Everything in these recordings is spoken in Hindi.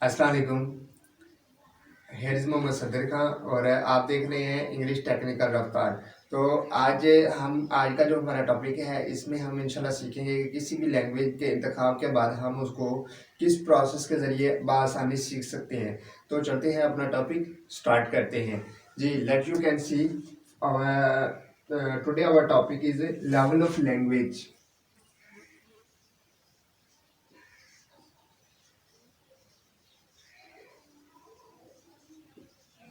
अस्सलाम वालेकुम। हेयर इज़ मोहम्मद सदर खां और आप देख रहे हैं इंग्लिश टेक्निकल रफ्तार। तो आज का जो हमारा टॉपिक है इसमें हम इंशाल्लाह सीखेंगे कि किसी भी लैंग्वेज के इंतखाब के बाद हम उसको किस प्रोसेस के ज़रिए बआसानी सीख सकते हैं। तो चलते हैं अपना टॉपिक स्टार्ट करते हैं। जी, let you can see today our topic is level of language.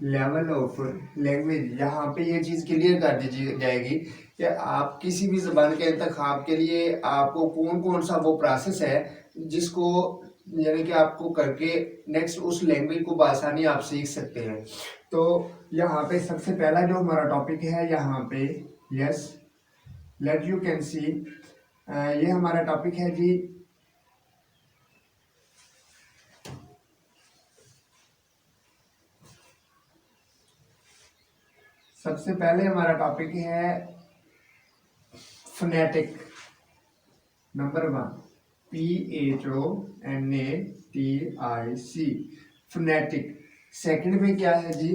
Level of language, यहाँ पे ये चीज़ क्लियर कर दी जाएगी कि आप किसी भी ज़बान के इंतखाब के लिए आपको कौन कौन सा वो प्रोसेस है जिसको यानी कि आपको करके नेक्स्ट उस लैंग्वेज को बआसानी आप सीख सकते हैं। तो यहाँ पे सबसे पहला जो हमारा टॉपिक है यहाँ पे, यस लेट यू कैन सी, ये हमारा टॉपिक है जी सबसे पहले हमारा टॉपिक है phonetic. Number 1 PHONATIC phonetic. Second में क्या है जी?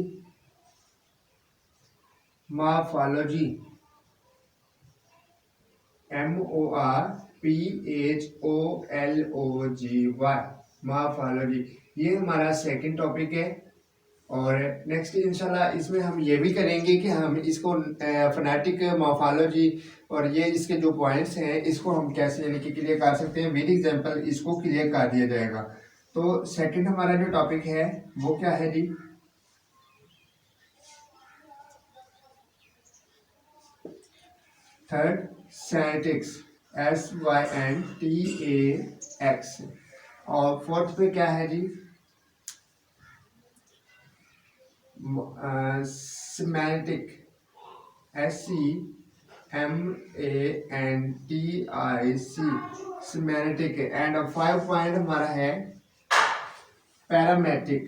Morphology, MORPHOLOGY morphology. ये हमारा सेकंड टॉपिक है। और नेक्स्ट इंशाल्लाह इसमें हम ये भी करेंगे कि हम इसको फोनेटिक मॉर्फोलॉजी और ये इसके जो पॉइंट्स हैं इसको हम कैसे यानी कि क्लियर कर सकते हैं, विद एग्जांपल इसको क्लियर कर दिया जाएगा। तो सेकंड हमारा जो टॉपिक है वो क्या है जी? Third syntax, SYNTAX। और फोर्थ पे क्या है जी? Semantic, SEMANTIC semantic. And 5 point हमारा है parametric,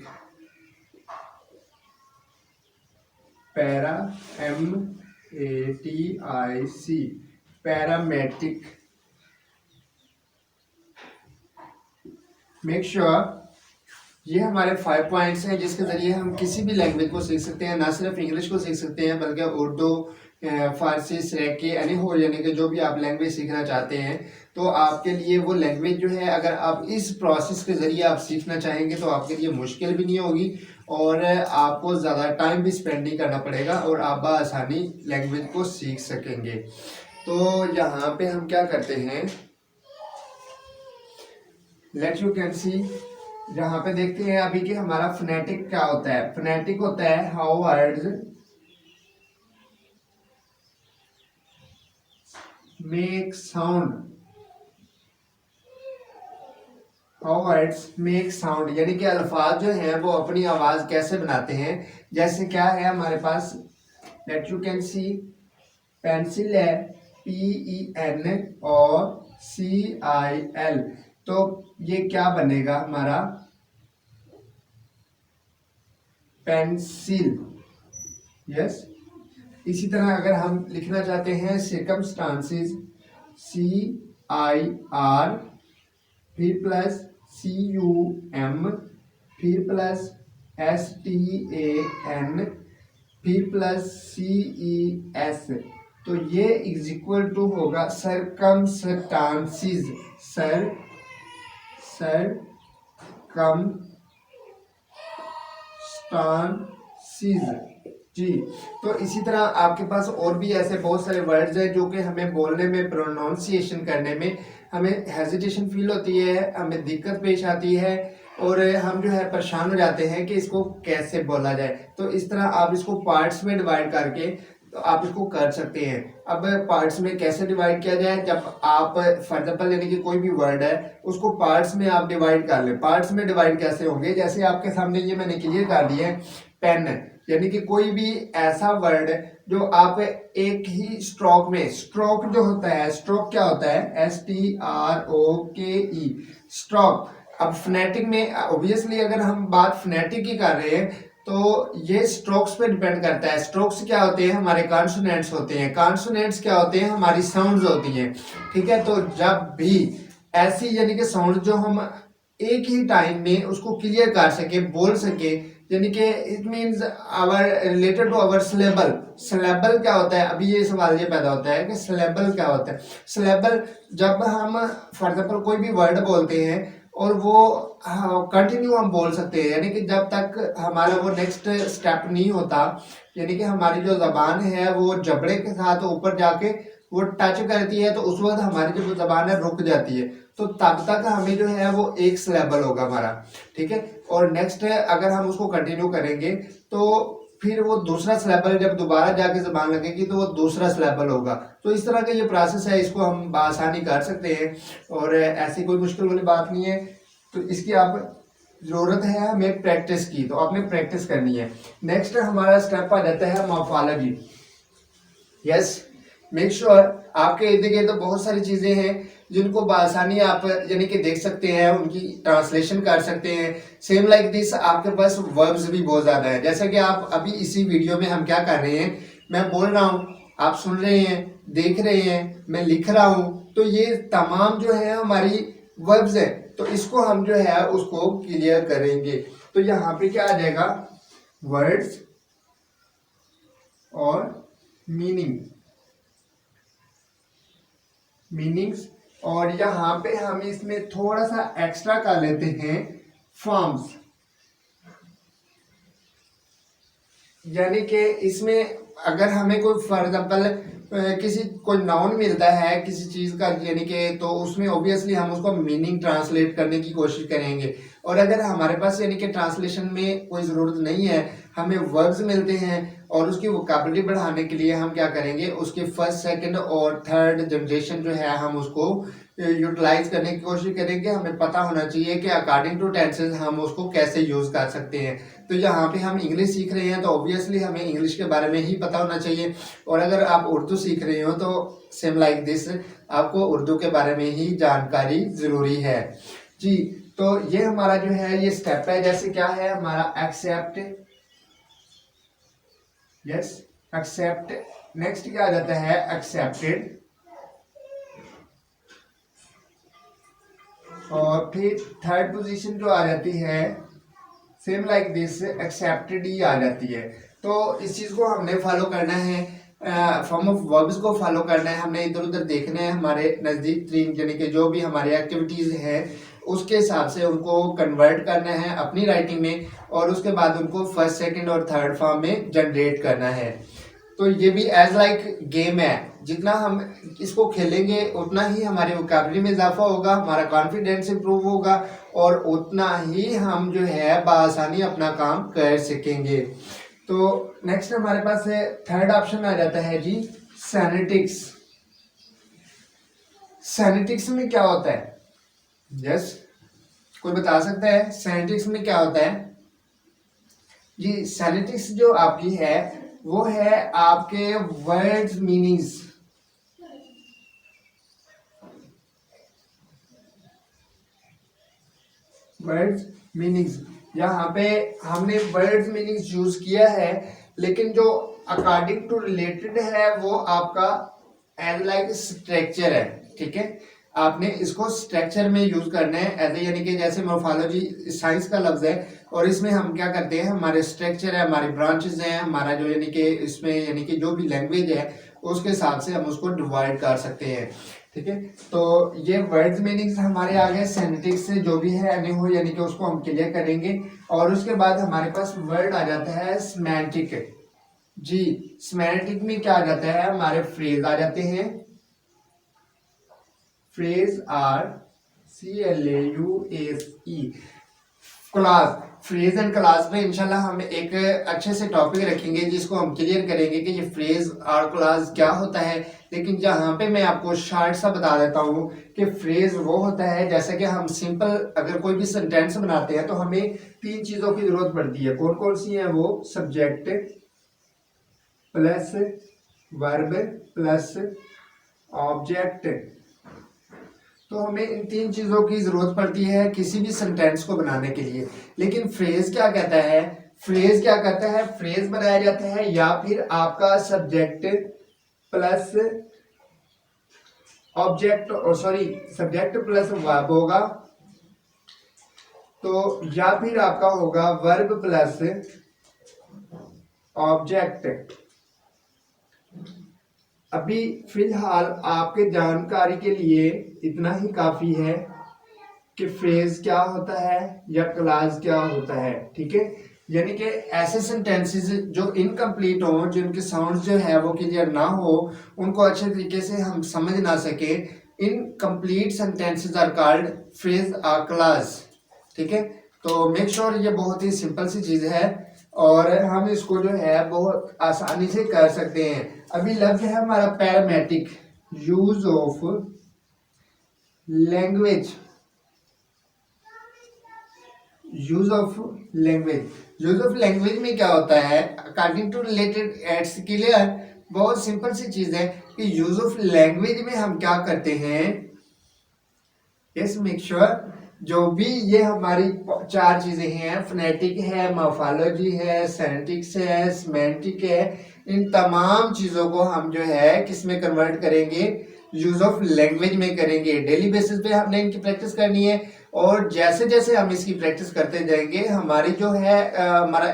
MATIC parametric. Make sure ये हमारे 5 पॉइंट्स हैं जिसके ज़रिए हम किसी भी लैंग्वेज को सीख सकते हैं। ना सिर्फ इंग्लिश को सीख सकते हैं बल्कि उर्दू, फारसी, सराइकी, यानी हो यानी कि जो भी आप लैंग्वेज सीखना चाहते हैं तो आपके लिए वो लैंग्वेज जो है अगर आप इस प्रोसेस के ज़रिए आप सीखना चाहेंगे तो आपके लिए मुश्किल भी नहीं होगी और आपको ज़्यादा टाइम भी स्पेंड नहीं करना पड़ेगा और आप बआसानी लैंग्वेज को सीख सकेंगे। तो यहाँ पे हम क्या करते हैं, लेट यू कैन सी, यहाँ पे देखते हैं अभी कि हमारा फोनेटिक क्या होता है। फोनेटिक होता है how words make sound, how words make sound, यानी कि अल्फाज जो हैं वो अपनी आवाज कैसे बनाते हैं। जैसे क्या है हमारे पास, let you can see, pencil है PENCIL। तो ये क्या बनेगा हमारा? Pencil, yes. इसी तरह अगर हम लिखना चाहते हैं सर्कमस्टांसेस, CIR फिर प्लस CUM फिर प्लस STAN फिर प्लस CES, तो ये इज इक्वल टू होगा सर्कमस्टांसेस, सर्कमस्टांसेस जी। तो इसी तरह आपके पास और भी ऐसे बहुत सारे वर्ड्स हैं जो कि हमें बोलने में, प्रोनाउंसिएशन करने में हमें हेजिटेशन फील होती है, हमें दिक्कत पेश आती है और हम जो है परेशान हो जाते हैं कि इसको कैसे बोला जाए। तो इस तरह आप इसको पार्ट्स में डिवाइड करके तो आप इसको कर सकते हैं। अब पार्ट्स में कैसे डिवाइड किया जाए, जब आप फॉर एग्जाम्पल यानी कि कोई भी वर्ड है उसको पार्ट्स में आप डिवाइड कर लें। पार्ट्स में डिवाइड कैसे होंगे, जैसे आपके सामने ये मैंने क्लियर कर दिया है, पेन, यानी कि कोई भी ऐसा वर्ड जो आप एक ही स्ट्रोक में, स्ट्रोक जो होता है, स्ट्रोक क्या होता है? STROKE stroke. अब फोनेटिक में ऑब्वियसली अगर हम बात फोनेटिक की कर रहे हैं तो ये स्ट्रोक्स पे डिपेंड करता है। स्ट्रोक्स क्या होते हैं? हमारे कॉन्सोनेंट्स होते हैं। कॉन्सोनेंट्स क्या होते हैं? हमारी साउंड्स होती हैं। ठीक है, तो जब भी ऐसी यानी कि साउंड जो हम एक ही टाइम में उसको क्लियर कर सके, बोल सके, यानी कि it means our related to our syllable. Syllable क्या होता है, अभी ये सवाल ये पैदा होता है कि सिलेबल क्या होता है। सिलेबल, जब हम फॉर एग्जांपल कोई भी वर्ड बोलते हैं और वो कंटिन्यू हम बोल सकते हैं, यानी कि जब तक हमारा वो नेक्स्ट स्टेप नहीं होता, यानी कि हमारी जो जबान है वो जबड़े के साथ ऊपर जाके वो टच करती है, तो उस वक्त हमारी जो जबान है रुक जाती है, तो तब तक हमें जो है वो एक सिलेबल होगा हमारा, ठीक है। और नेक्स्ट अगर हम उसको कंटिन्यू करेंगे तो फिर वो दूसरा सिलेबल जब दोबारा जाके जबान लगेगी तो वो दूसरा सिलेबल होगा। तो इस तरह का ये प्रोसेस है, इसको हम बआसानी कर सकते हैं और ऐसी कोई मुश्किल वाली बात नहीं है। तो इसकी आप जरूरत है हमें प्रैक्टिस की, तो आपने प्रैक्टिस करनी है। नेक्स्ट हमारा स्टेप आ जाता है मॉर्फोलॉजी। यस, मेक श्योर आपके इर्द गिर्द तो बहुत सारी चीजें हैं जिनको बआसानी आप यानी कि देख सकते हैं, उनकी ट्रांसलेशन कर सकते हैं। सेम लाइक दिस आपके पास वर्ब्स भी बहुत ज्यादा है, जैसा कि आप अभी इसी वीडियो में हम क्या कर रहे हैं, मैं बोल रहा हूँ, आप सुन रहे हैं, देख रहे हैं, मैं लिख रहा हूँ, तो ये तमाम जो है हमारी वर्ब्स है। तो इसको हम जो है उसको क्लियर करेंगे। तो यहाँ पे क्या आ जाएगा, वर्ड्स और मीनिंग्स, और यहाँ पे हम इसमें थोड़ा सा एक्स्ट्रा कर लेते हैं, फॉर्म्स। यानी कि इसमें अगर हमें कोई फॉर एग्जाम्पल किसी कोई नाउन मिलता है किसी चीज का, यानी कि तो उसमें ऑब्वियसली हम उसको मीनिंग ट्रांसलेट करने की कोशिश करेंगे। और अगर हमारे पास यानी कि ट्रांसलेशन में कोई ज़रूरत नहीं है, हमें वर्ब्स मिलते हैं और उसकी वोकैबुलरी बढ़ाने के लिए हम क्या करेंगे, उसके फर्स्ट सेकंड और थर्ड जनरेशन जो है हम उसको यूटिलाइज करने की कोशिश करेंगे। हमें पता होना चाहिए कि अकॉर्डिंग टू टेंसेस हम उसको कैसे यूज कर सकते हैं। तो यहाँ पे हम इंग्लिश सीख रहे हैं तो ऑब्वियसली हमें इंग्लिश के बारे में ही पता होना चाहिए, और अगर आप उर्दू सीख रहे हो तो सेम लाइक दिस आपको उर्दू के बारे में ही जानकारी जरूरी है जी। तो ये हमारा जो है ये स्टेप है, जैसे क्या है हमारा एक्सेप्ट, यस एक्सेप्ट। नेक्स्ट क्या आ जाता है, एक्सेप्टेड, और फिर थर्ड पोजीशन जो आ जाती है सेम लाइक दिस एक्सेप्टेड ही आ जाती है। तो इस चीज को हमने फॉलो करना है, फॉर्म ऑफ वर्ब्स को फॉलो करना है, हमने इधर उधर देखना है, हमारे नजदीक तरीन यानी कि जो भी हमारी एक्टिविटीज है उसके हिसाब से उनको कन्वर्ट करना है अपनी राइटिंग में, और उसके बाद उनको फर्स्ट सेकंड और थर्ड फॉर्म में जनरेट करना है। तो ये भी एज लाइक गेम है, जितना हम इसको खेलेंगे उतना ही हमारी वोकैबुलरी में इजाफा होगा, हमारा कॉन्फिडेंस इंप्रूव होगा, और उतना ही हम जो है बआसानी अपना काम कर सकेंगे। तो नेक्स्ट हमारे पास है थर्ड ऑप्शन आ जाता है जी, सेनेटिक्स। सेनेटिक्स में क्या होता है, यस कोई बता सकता है सेनेटिक्स में क्या होता है जी? सेनेटिक्स जो आपकी है वो है आपके वर्ड्स मीनिंग्स, वर्ड्स मीनिंग्स। यहाँ पे हमने वर्ड्स मीनिंग्स यूज किया है, लेकिन जो अकॉर्डिंग टू रिलेटेड है वो आपका एज लाइक स्ट्रक्चर है, ठीक है। आपने इसको स्ट्रक्चर में यूज करना है एज ए, यानी कि जैसे मोर्फोलॉजी साइंस का लफ्ज है और इसमें हम क्या करते हैं, हमारे स्ट्रक्चर है, हमारी ब्रांचेस हैं, हमारा जो यानी कि इसमें यानी कि जो भी लैंग्वेज है उसके हिसाब से हम उसको डिवाइड कर सकते हैं, ठीक है। तो ये वर्ड्स मीनिंग्स हमारे आगे सेनेटिक्स से जो भी है अने हो, यानी कि उसको हम क्लियर करेंगे। और उसके बाद हमारे पास वर्ड आ जाता है सिमेंटिक जी। सिमेंटिक में क्या आ जाता है, हमारे फ्रेज आ जाते हैं, phrase or CLAUSE, clause. Phrase and clause में इंशाल्लाह हम एक अच्छे से टॉपिक रखेंगे जिसको हम क्लियर करेंगे कि ये फ्रेज और क्लास क्या होता है। लेकिन जहाँ पे मैं आपको शॉर्ट सा बता देता हूँ कि फ्रेज वो होता है, जैसे कि हम सिंपल अगर कोई भी सेंटेंस बनाते हैं तो हमें तीन चीजों की जरूरत पड़ती है। कौन कौन सी है वो, subject plus verb plus object. तो हमें इन तीन चीजों की जरूरत पड़ती है किसी भी सेंटेंस को बनाने के लिए। लेकिन फ्रेज क्या कहता है, फ्रेज क्या कहता है, फ्रेज बनाया जाता है या फिर आपका सब्जेक्ट प्लस ऑब्जेक्ट, और सॉरी सब्जेक्ट प्लस वर्ब होगा, तो या फिर आपका होगा वर्ब प्लस ऑब्जेक्ट। अभी फिलहाल आपके जानकारी के लिए इतना ही काफी है कि फ्रेज क्या होता है या क्लास क्या होता है, ठीक है। यानी कि ऐसे सेंटेंसेस जो इनकम्प्लीट हो, जिनके साउंड जो है वो क्लियर ना हो, उनको अच्छे तरीके से हम समझ ना सके, incomplete sentences are called phrase और क्लास, ठीक है। तो मेक श्योर ये बहुत ही सिंपल सी चीज है और हम इसको जो है बहुत आसानी से कर सकते हैं। अभी लफ्ज है हमारा parametric, use of language, use of language. Use of language में क्या होता है, according to related aids clear, बहुत सिंपल सी चीज है कि यूज ऑफ लैंग्वेज में हम क्या करते हैं, यस मेक श्योर, जो भी ये हमारी चार चीजें हैं, फोनेटिक है, मॉर्फोलॉजी है, सेंटिक्स है, सिमेंटिक है, इन तमाम चीजों को हम जो है किस में कन्वर्ट करेंगे, यूज ऑफ लैंग्वेज में करेंगे। डेली बेसिस पे हमने इनकी प्रैक्टिस करनी है और जैसे जैसे हम इसकी प्रैक्टिस करते जाएंगे हमारी जो है हमारा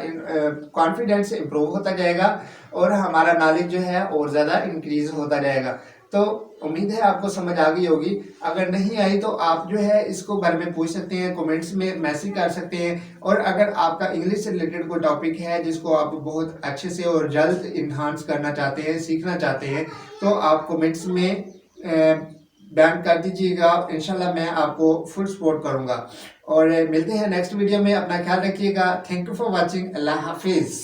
कॉन्फिडेंस इंप्रूव होता जाएगा और हमारा नॉलेज जो है और ज़्यादा इंक्रीज होता जाएगा। तो उम्मीद है आपको समझ आ गई होगी। अगर नहीं आई तो आप जो है इसको बारे में पूछ सकते हैं, कमेंट्स में मैसेज कर सकते हैं। और अगर आपका इंग्लिश से रिलेटेड कोई टॉपिक है जिसको आप बहुत अच्छे से और जल्द इन्हांस करना चाहते हैं, सीखना चाहते हैं, तो आप कमेंट्स में बैन कर दीजिएगा। इंशाल्लाह मैं आपको फुल सपोर्ट करूंगा और मिलते हैं नेक्स्ट वीडियो में। अपना ख्याल रखिएगा। Thank you for watching. Allah Hafiz.